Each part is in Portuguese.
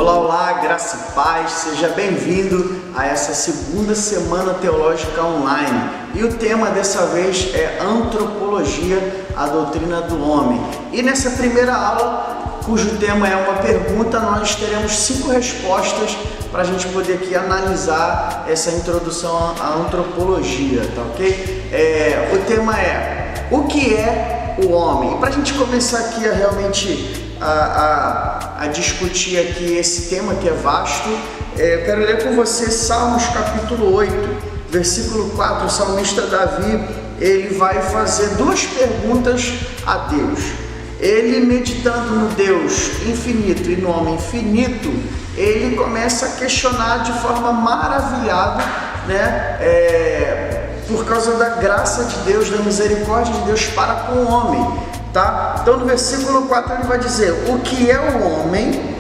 Olá, olá, graça e paz, seja bem-vindo a essa segunda semana teológica online. E o tema dessa vez é Antropologia, a doutrina do homem. E nessa primeira aula, cujo tema é uma pergunta, nós teremos 5 respostas para a gente poder aqui analisar essa introdução à antropologia, tá ok? O tema é: o que é o homem? E para a gente começar aqui a realmente a discutir aqui esse tema que é vasto, eu quero ler com você Salmos capítulo 8, versículo 4. O salmista Davi, ele vai fazer 2 perguntas a Deus. Ele, meditando no Deus infinito e no homem finito, ele começa a questionar de forma maravilhada, por causa da graça de Deus, da misericórdia de Deus para com o homem. Tá? Então no versículo 4 ele vai dizer: o que é o homem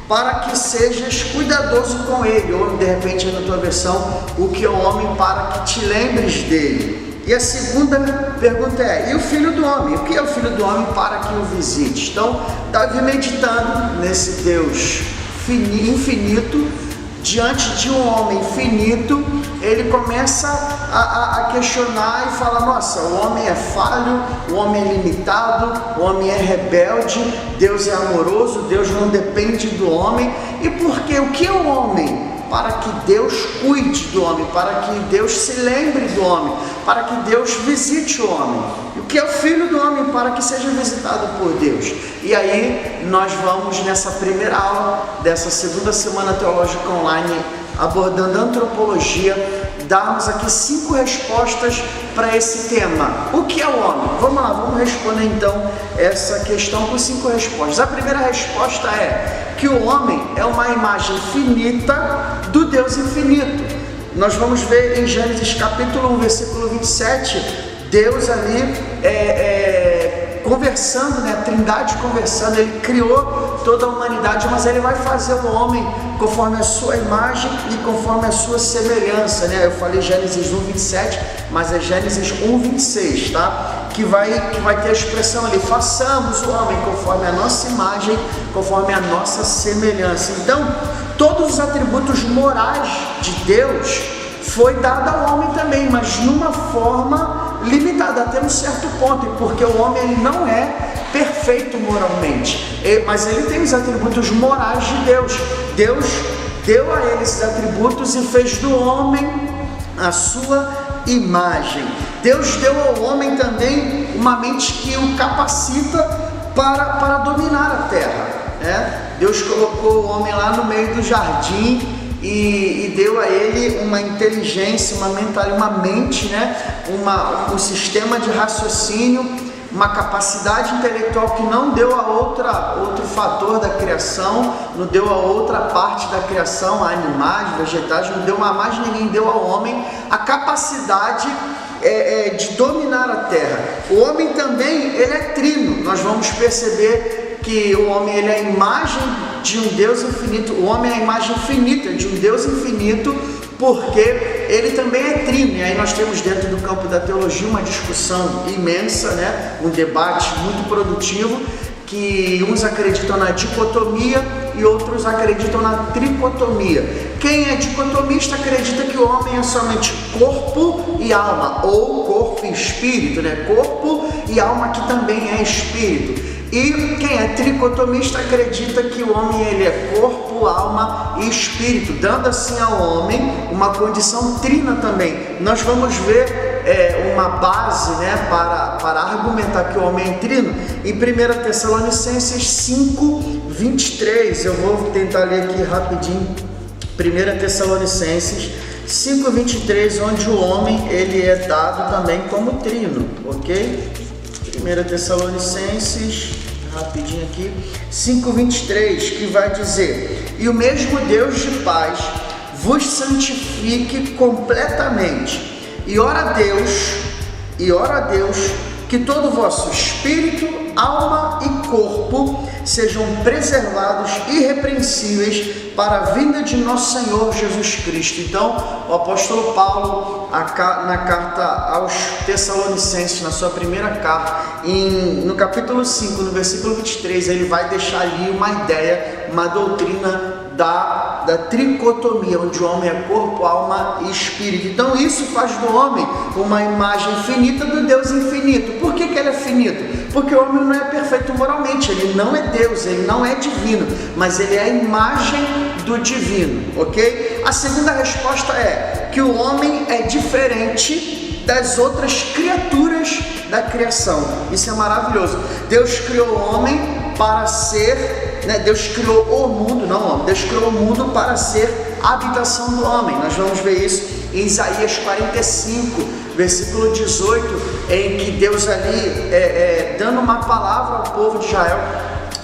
para que sejas cuidadoso com ele? Ou de repente na tua versão, o que é o homem para que te lembres dele? E a segunda pergunta é: e o filho do homem? O que é o filho do homem para que o visites? Então Davi, meditando nesse Deus infinito, diante de um homem finito, ele começa a questionar e fala: nossa, o homem é falho, o homem é limitado, o homem é rebelde, Deus é amoroso, Deus não depende do homem. E por quê? O que é o homem? Para que Deus cuide do homem, para que Deus se lembre do homem, para que Deus visite o homem. E o que é o filho do homem? Para que seja visitado por Deus. E aí nós vamos, nessa primeira aula dessa segunda semana teológica online, abordando antropologia, darmos aqui 5 respostas para esse tema. O que é o homem? Vamos lá, vamos responder então essa questão com 5 respostas. A primeira resposta é que o homem é uma imagem finita do Deus infinito. Nós vamos ver em Gênesis capítulo 1, versículo 27, Deus ali conversando, a Trindade conversando. Ele criou toda a humanidade, mas ele vai fazer o homem conforme a sua imagem e conforme a sua semelhança, Eu falei Gênesis 1, 27, mas é Gênesis 1, 26, tá? Que vai ter a expressão ali: façamos o homem conforme a nossa imagem, conforme a nossa semelhança. Então, todos os atributos morais de Deus foi dado ao homem também, mas numa forma limitada, até um certo ponto, porque o homem ele não é perfeito moralmente, mas ele tem os atributos morais de Deus. Deus deu a ele esses atributos e fez do homem a sua imagem. Deus deu ao homem também uma mente que o capacita para dominar a terra, Deus colocou o homem lá no meio do jardim e deu a ele uma inteligência, uma mentalidade, uma mente, um sistema de raciocínio, uma capacidade intelectual que não deu a outro fator da criação, não deu a outra parte da criação, a animais, vegetais, não deu a mais ninguém, deu ao homem a capacidade de dominar a terra. O homem também, ele é trino. Nós vamos perceber que o homem ele é a imagem de um Deus infinito. O homem é a imagem finita de um Deus infinito, porque ele também é trino. E aí nós temos dentro do campo da teologia uma discussão imensa, um debate muito produtivo, que uns acreditam na dicotomia e outros acreditam na tricotomia. Quem é dicotomista acredita que o homem é somente corpo e alma, ou corpo e espírito, Corpo e alma que também é espírito. E quem é tricotomista acredita que o homem ele é corpo, alma e espírito, dando assim ao homem uma condição trina também. Nós vamos ver uma base para argumentar que o homem é trino em 1 Tessalonicenses 5, 23. Eu vou tentar ler aqui rapidinho. 1 Tessalonicenses 5, 23, onde o homem ele é dado também como trino, ok? 1 Tessalonicenses, rapidinho aqui, 5:23, que vai dizer: e o mesmo Deus de paz vos santifique completamente, e ora a Deus que todo o vosso espírito, alma e corpo sejam preservados irrepreensíveis para a vinda de nosso Senhor Jesus Cristo. Então, o apóstolo Paulo, na carta aos Tessalonicenses, na sua primeira carta, no capítulo 5, no versículo 23, ele vai deixar ali uma ideia, uma doutrina da tricotomia, onde o homem é corpo, alma e espírito. Então isso faz do homem uma imagem finita do Deus infinito. Por que ele é finito? Porque o homem não é perfeito moralmente, ele não é Deus, ele não é divino, mas ele é a imagem do divino, ok? A segunda resposta é que o homem é diferente das outras criaturas da criação. Isso é maravilhoso. Deus criou o homem para ser, Deus criou o mundo, não o homem, Deus criou o mundo para ser a habitação do homem. Nós vamos ver isso em Isaías 45, versículo 18, em que Deus ali, dando uma palavra ao povo de Israel,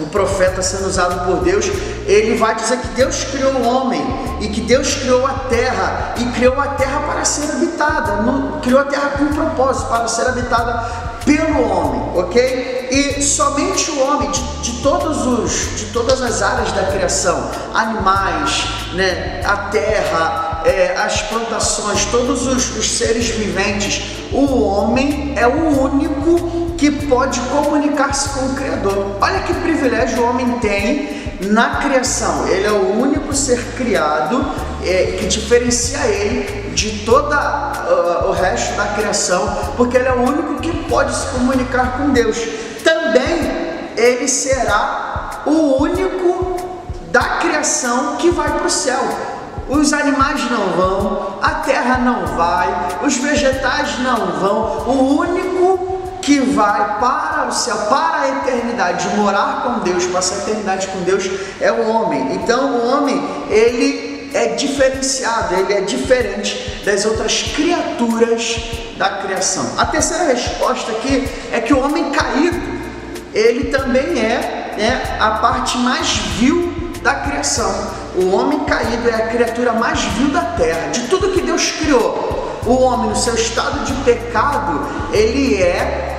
o profeta sendo usado por Deus, ele vai dizer que Deus criou o homem e que Deus criou a terra, e criou a terra para ser habitada, criou a terra com um propósito, para ser habitada pelo homem, ok? E somente o homem, de todas as áreas da criação, animais, a terra, as plantações, todos os seres viventes, o homem é o único que pode comunicar-se com o Criador. Olha que privilégio o homem tem na criação. Ele é o único ser criado que diferencia ele de toda o resto da criação, porque ele é o único que pode se comunicar com Deus. Também ele será o único da criação que vai para o céu. Os animais não vão, a terra não vai, os vegetais não vão. O único que vai para o céu, para a eternidade, morar com Deus, passar a eternidade com Deus, é o homem. Então o homem, ele é diferenciado, ele é diferente das outras criaturas da criação. A terceira resposta aqui é que o homem caído, ele também é a parte mais vil da criação. O homem caído é a criatura mais vil da terra, de tudo que Deus criou. O homem, no seu estado de pecado, ele é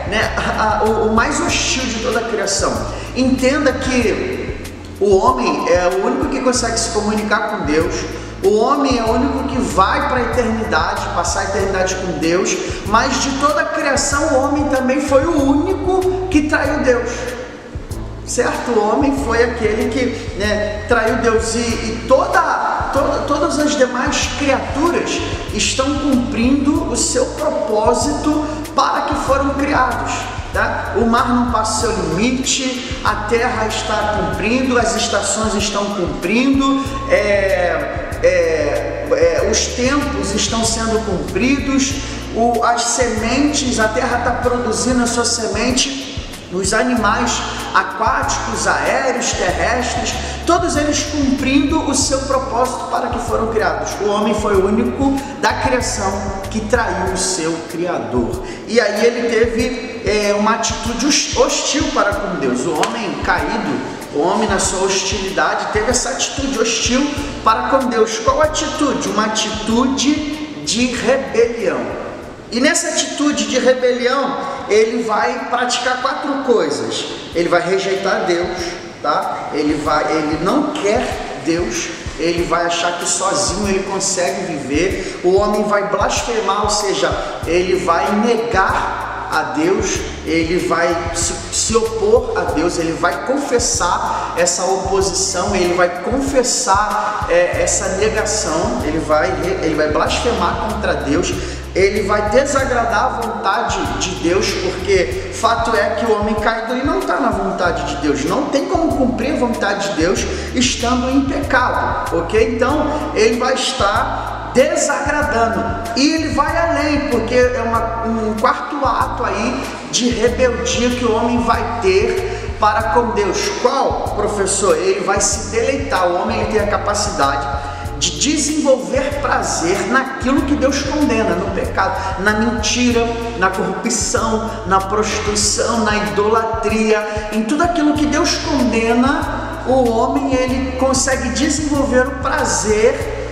o mais hostil de toda a criação. Entenda que o homem é o único que consegue se comunicar com Deus. O homem é o único que vai para a eternidade, passar a eternidade com Deus. Mas de toda a criação, o homem também foi o único que traiu Deus. Certo? O homem foi aquele que traiu Deus, e todas as demais criaturas estão cumprindo o seu propósito para que foram criados. Tá? O mar não passa seu limite, a terra está cumprindo, as estações estão cumprindo, os tempos estão sendo cumpridos, as sementes, a terra está produzindo a sua semente. Os animais aquáticos, aéreos, terrestres, todos eles cumprindo o seu propósito para que foram criados. O homem foi o único da criação que traiu o seu Criador. E aí ele teve uma atitude hostil para com Deus. O homem caído, o homem na sua hostilidade, teve essa atitude hostil para com Deus. Qual atitude? Uma atitude de rebelião. E nessa atitude de rebelião, ele vai praticar 4 coisas. Ele vai rejeitar Deus, tá? Ele não quer Deus, ele vai achar que sozinho ele consegue viver. O homem vai blasfemar, ou seja, ele vai negar a Deus, ele vai se opor a Deus, ele vai confessar essa oposição, ele vai confessar essa negação, ele vai blasfemar contra Deus. Ele vai desagradar a vontade de Deus, porque fato é que o homem caído ele não está na vontade de Deus, não tem como cumprir a vontade de Deus estando em pecado, ok? Então ele vai estar desagradando, e ele vai além, porque é um 4º ato aí de rebeldia que o homem vai ter para com Deus. Qual, professor? Ele vai se deleitar. O homem ele tem a capacidade de desenvolver prazer naquilo que Deus condena, no pecado, na mentira, na corrupção, na prostituição, na idolatria, em tudo aquilo que Deus condena. O homem ele consegue desenvolver o prazer,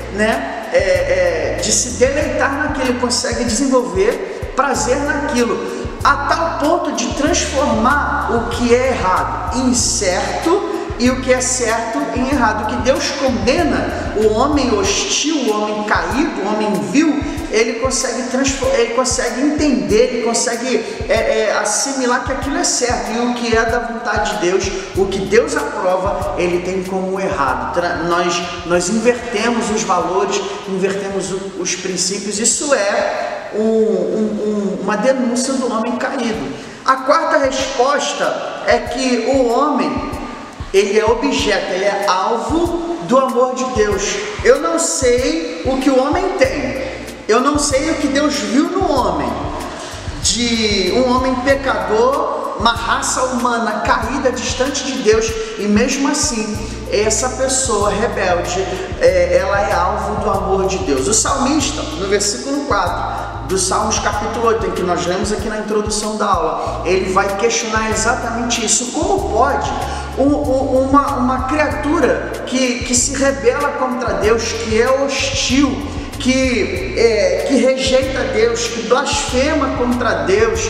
de se deleitar naquilo, ele consegue desenvolver prazer naquilo, a tal ponto de transformar o que é errado em certo e o que é certo em errado. O que Deus condena, o homem hostil, o homem caído, o homem vil, ele consegue entender, ele consegue assimilar que aquilo é certo, e o que é da vontade de Deus, o que Deus aprova, ele tem como errado. Nós invertemos os valores, invertemos os princípios. Isso é uma denúncia do homem caído. A quarta resposta é que o homem, ele é objeto, ele é alvo do amor de Deus. Eu não sei o que o homem tem, eu não sei o que Deus viu no homem, de um homem pecador, uma raça humana caída, distante de Deus, e mesmo assim, essa pessoa rebelde, ela é alvo do amor de Deus. O salmista, no versículo 4, do Salmos capítulo 8, em que nós lemos aqui na introdução da aula, ele vai questionar exatamente isso. Como pode uma criatura que se rebela contra Deus, que é hostil, que rejeita Deus, que blasfema contra Deus,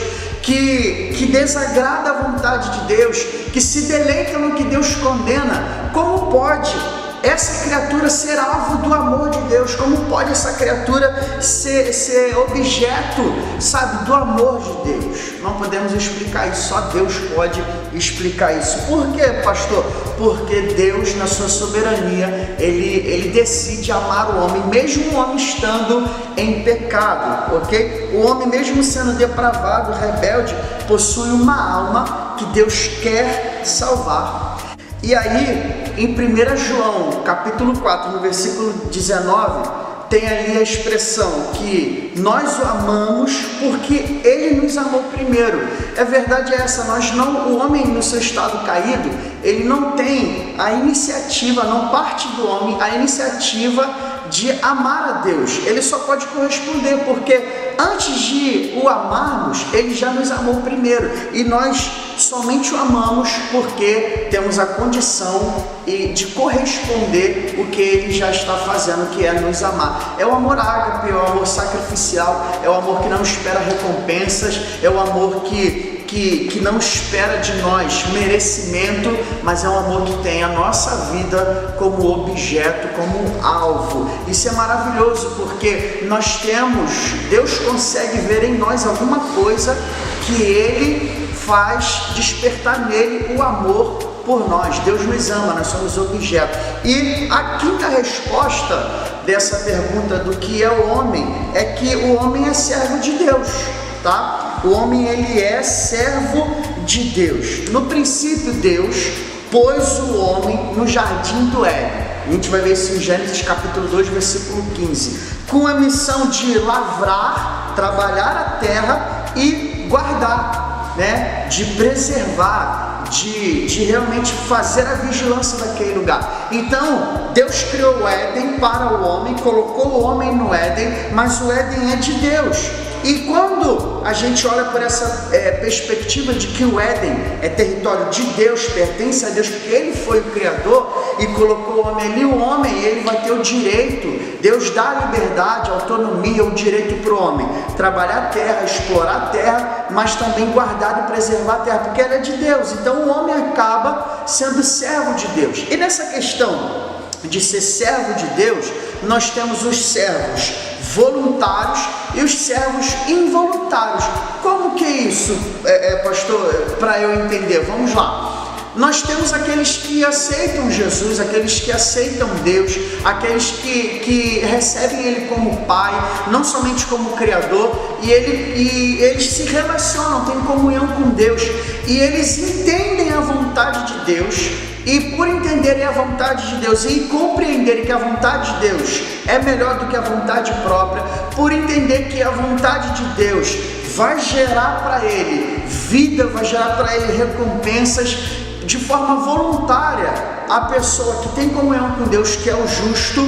que desagrada a vontade de Deus, que se deleita no que Deus condena, como pode essa criatura ser alvo do amor de Deus? Como pode essa criatura ser objeto, sabe, do amor de Deus? Não podemos explicar isso, só Deus pode explicar isso. Por quê, pastor? Porque Deus, na sua soberania, ele decide amar o homem, mesmo o homem estando em pecado, ok? O homem, mesmo sendo depravado, rebelde, possui uma alma que Deus quer salvar. E aí, em 1 João, capítulo 4, no versículo 19, tem ali a expressão que nós o amamos porque ele nos amou primeiro. A verdade é essa, o homem no seu estado caído, ele não tem a iniciativa, não parte do homem a iniciativa de amar a Deus. Ele só pode corresponder, porque antes de o amarmos, ele já nos amou primeiro, e nós somente o amamos porque temos a condição de corresponder o que ele já está fazendo, que é nos amar. É o amor ágape, é o amor sacrificial, é o amor que não espera recompensas, é o amor que não espera de nós merecimento, mas é um amor que tem a nossa vida como objeto, como alvo. Isso é maravilhoso, porque Deus consegue ver em nós alguma coisa que ele faz despertar nele o amor por nós. Deus nos ama, nós somos objeto. E a quinta resposta dessa pergunta do que é o homem é que o homem é servo de Deus, tá? O homem, ele é servo de Deus. No princípio, Deus pôs o homem no jardim do Éden. A gente vai ver isso em Gênesis capítulo 2, versículo 15. Com a missão de lavrar, trabalhar a terra e guardar, né? De preservar, de realmente fazer a vigilância daquele lugar. Então, Deus criou o Éden para o homem, colocou o homem no Éden, mas o Éden é de Deus. E quando a gente olha por essa perspectiva de que o Éden é território de Deus, pertence a Deus, porque Ele foi o Criador e colocou o homem ali, o homem, ele vai ter o direito, Deus dá a liberdade, a autonomia, o direito para o homem trabalhar a terra, explorar a terra, mas também guardar e preservar a terra, porque ela é de Deus. Então o homem acaba sendo servo de Deus. E nessa questão de ser servo de Deus, nós temos os servos voluntários e os servos involuntários. Como que é isso, pastor, para eu entender? Vamos lá. Nós temos aqueles que aceitam Jesus, aqueles que aceitam Deus, aqueles que recebem Ele como Pai, não somente como Criador, e eles se relacionam, têm comunhão com Deus, e eles entendem a vontade de Deus. E por entenderem a vontade de Deus e compreenderem que a vontade de Deus é melhor do que a vontade própria, por entender que a vontade de Deus vai gerar para ele vida, vai gerar para ele recompensas, de forma voluntária, a pessoa que tem comunhão com Deus, que é o justo,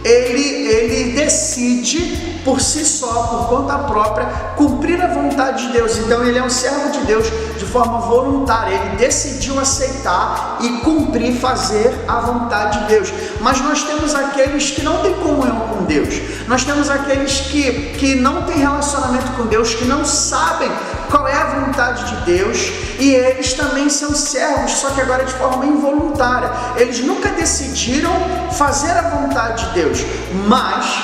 ele decide por si só, por conta própria, cumprir a vontade de Deus. Então ele é um servo de Deus de de forma voluntária, ele decidiu aceitar e cumprir, fazer a vontade de Deus. Mas nós temos aqueles que não têm comunhão com Deus, nós temos aqueles que não têm relacionamento com Deus, que não sabem qual é a vontade de Deus, e eles também são servos, só que agora de forma involuntária. Eles nunca decidiram fazer a vontade de Deus, mas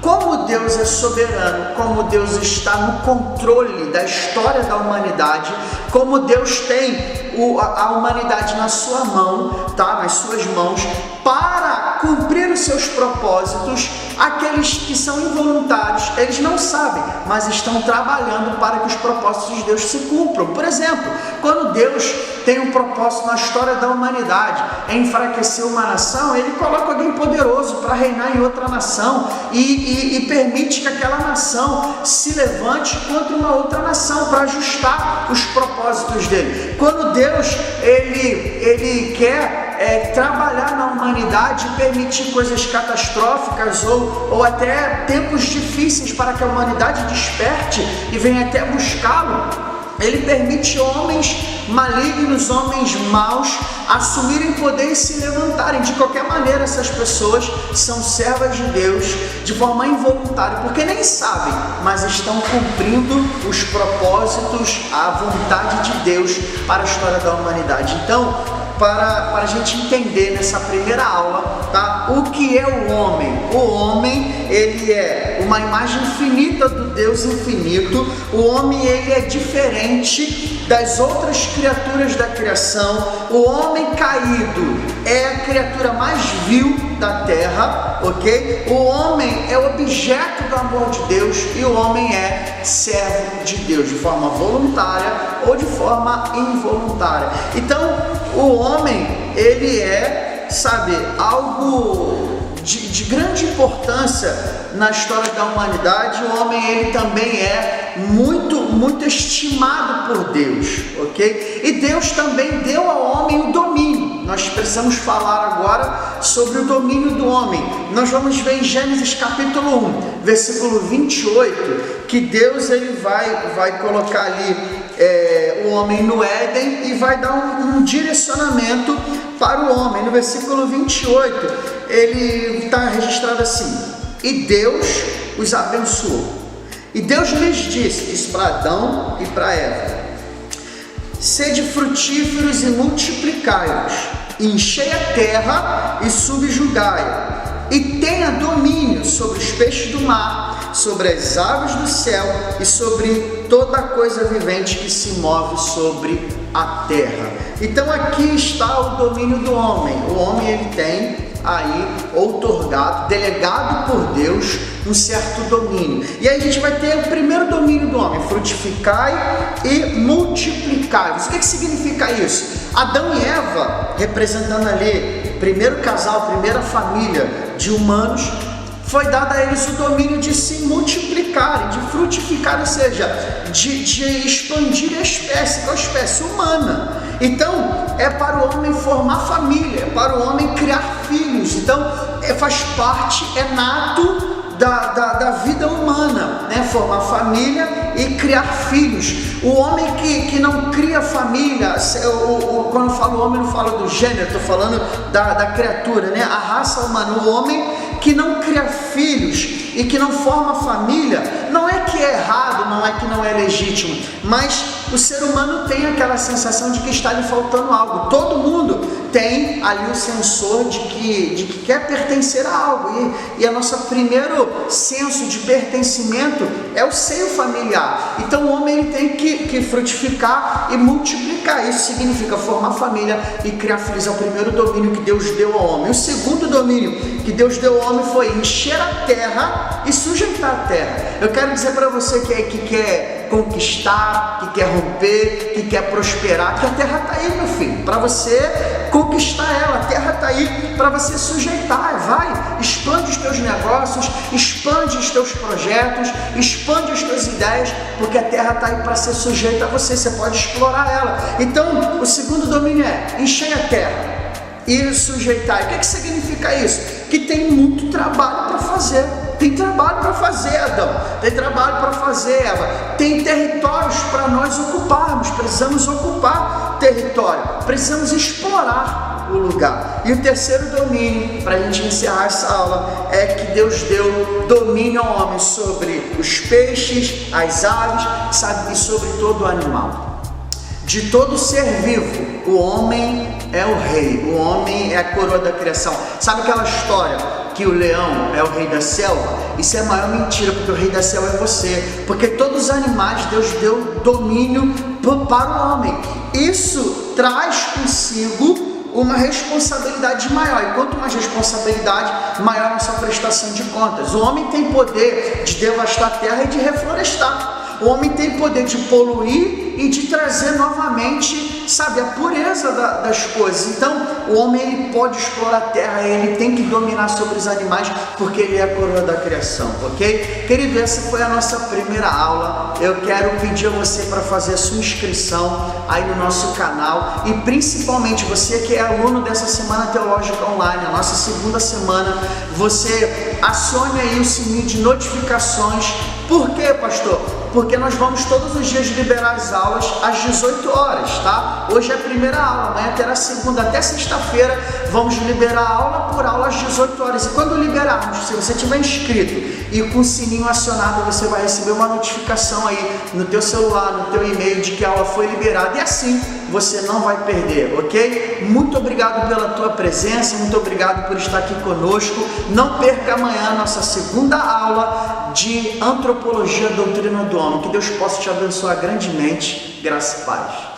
como Deus é soberano, como Deus está no controle da história da humanidade, como Deus tem a humanidade na sua mão, tá? Nas suas mãos, para cumprir os seus propósitos, aqueles que são involuntários, eles não sabem, mas estão trabalhando para que os propósitos de Deus se cumpram. Por exemplo, quando Deus tem um propósito na história da humanidade, é enfraquecer uma nação, ele coloca alguém poderoso para reinar em outra nação e permite que aquela nação se levante contra uma outra nação para ajustar os propósitos dele. Quando Deus ele quer trabalhar na humanidade e permitir coisas catastróficas ou até tempos difíceis para que a humanidade desperte e venha até buscá-lo, ele permite homens malignos, homens maus, assumirem poder e se levantarem. De qualquer maneira, essas pessoas são servas de Deus de forma involuntária, porque nem sabem, mas estão cumprindo os propósitos, a vontade de Deus para a história da humanidade. Então, para a gente entender nessa primeira aula, tá? O que é o homem? O homem, ele é uma imagem infinita do Deus infinito. O homem, ele é diferente das outras criaturas da criação. O homem caído é a criatura mais vil da terra, ok? O homem é objeto do amor de Deus e o homem é servo de Deus, de forma voluntária ou de forma involuntária. Então, o homem, ele é, algo de grande importância na história da humanidade. O homem, ele também é muito estimado por Deus, ok? E Deus também deu ao homem o domínio. Nós precisamos falar agora sobre o domínio do homem. Nós vamos ver em Gênesis capítulo 1, versículo 28, que Deus ele vai colocar ali o homem no Éden e vai dar um direcionamento para o homem. No versículo 28, ele está registrado assim: e Deus os abençoou. E Deus lhes disse, isso para Adão e para Eva: sede frutíferos e multiplicai-vos, enchei a terra e subjugai-a, e tenha domínio sobre os peixes do mar, sobre as aves do céu e sobre toda coisa vivente que se move sobre a terra. Então aqui está o domínio do homem. O homem, ele tem aí outorgado, delegado por Deus um certo domínio. E aí a gente vai ter o primeiro domínio do homem: frutificai e multiplicai. O que significa isso? Adão e Eva, representando ali primeiro casal, primeira família de humanos, foi dado a eles o domínio de se multiplicarem, de frutificar, ou seja, de expandir a espécie, a espécie humana. Então, é para o homem formar família, é para o homem criar filhos. Então, faz parte, é nato da vida humana, né? Formar família e criar filhos. O homem que não cria família, quando eu falo homem, eu não falo do gênero, estou falando da criatura, né? A raça humana. O homem que não cria filhos e que não forma família, não é que é errado, não é que não é legítimo, mas o ser humano tem aquela sensação de que está lhe faltando algo. Todo mundo tem ali o sensor de que quer pertencer a algo, e o nosso primeiro senso de pertencimento é o seio familiar. Então o homem ele tem que frutificar e multiplicar. Isso significa formar família e criar filhos. É o primeiro domínio que Deus deu ao homem. O segundo domínio que Deus deu ao homem foi encher a terra e sujeitar a terra. Eu quero dizer para você que quer conquistar, que quer romper, que quer prosperar, que a terra está aí, meu filho, para você conquistar ela. A terra está aí para você sujeitar. Vai, expande os teus negócios, expande os teus projetos, expande as tuas ideias, porque a terra está aí para ser sujeita a você. Você pode explorar ela. Então, o segundo domínio é encher a terra e sujeitar. O que significa isso? Que tem muito trabalho para fazer. Tem trabalho para fazer, Adão. Tem trabalho para fazer, Eva. Tem territórios para nós ocuparmos. Precisamos ocupar território. Precisamos explorar o lugar. E o terceiro domínio, para a gente encerrar essa aula, é que Deus deu domínio ao homem sobre os peixes, as aves, sabe, e sobre todo o animal. De todo ser vivo, o homem é o rei, o homem é a coroa da criação. Sabe aquela história que o leão é o rei da selva? Isso é a maior mentira, porque o rei da selva é você. Porque todos os animais, Deus deu domínio para o homem. Isso traz consigo uma responsabilidade maior, e quanto mais responsabilidade, maior a nossa prestação de contas. O homem tem poder de devastar a terra e de reflorestar. O homem tem poder de poluir e de trazer novamente, sabe, a pureza das coisas. Então, o homem ele pode explorar a terra, ele tem que dominar sobre os animais, porque ele é a coroa da criação, ok? Querido, essa foi a nossa primeira aula. Eu quero pedir a você para fazer a sua inscrição aí no nosso canal, e principalmente você que é aluno dessa Semana Teológica Online, a nossa segunda semana, você acione aí o sininho de notificações. Por quê, pastor? Porque nós vamos todos os dias liberar as aulas às 18 horas, tá? Hoje é a primeira aula, amanhã terá a segunda, até sexta-feira vamos liberar aula por aula às 18 horas. E quando liberarmos, se você tiver inscrito e com o sininho acionado, você vai receber uma notificação aí no teu celular, no teu e-mail, de que a aula foi liberada, e assim você não vai perder, ok? Muito obrigado pela tua presença, muito obrigado por estar aqui conosco. Não perca amanhã a nossa segunda aula de Antropologia, Doutrina do Homem. Que Deus possa te abençoar grandemente. Graça e paz.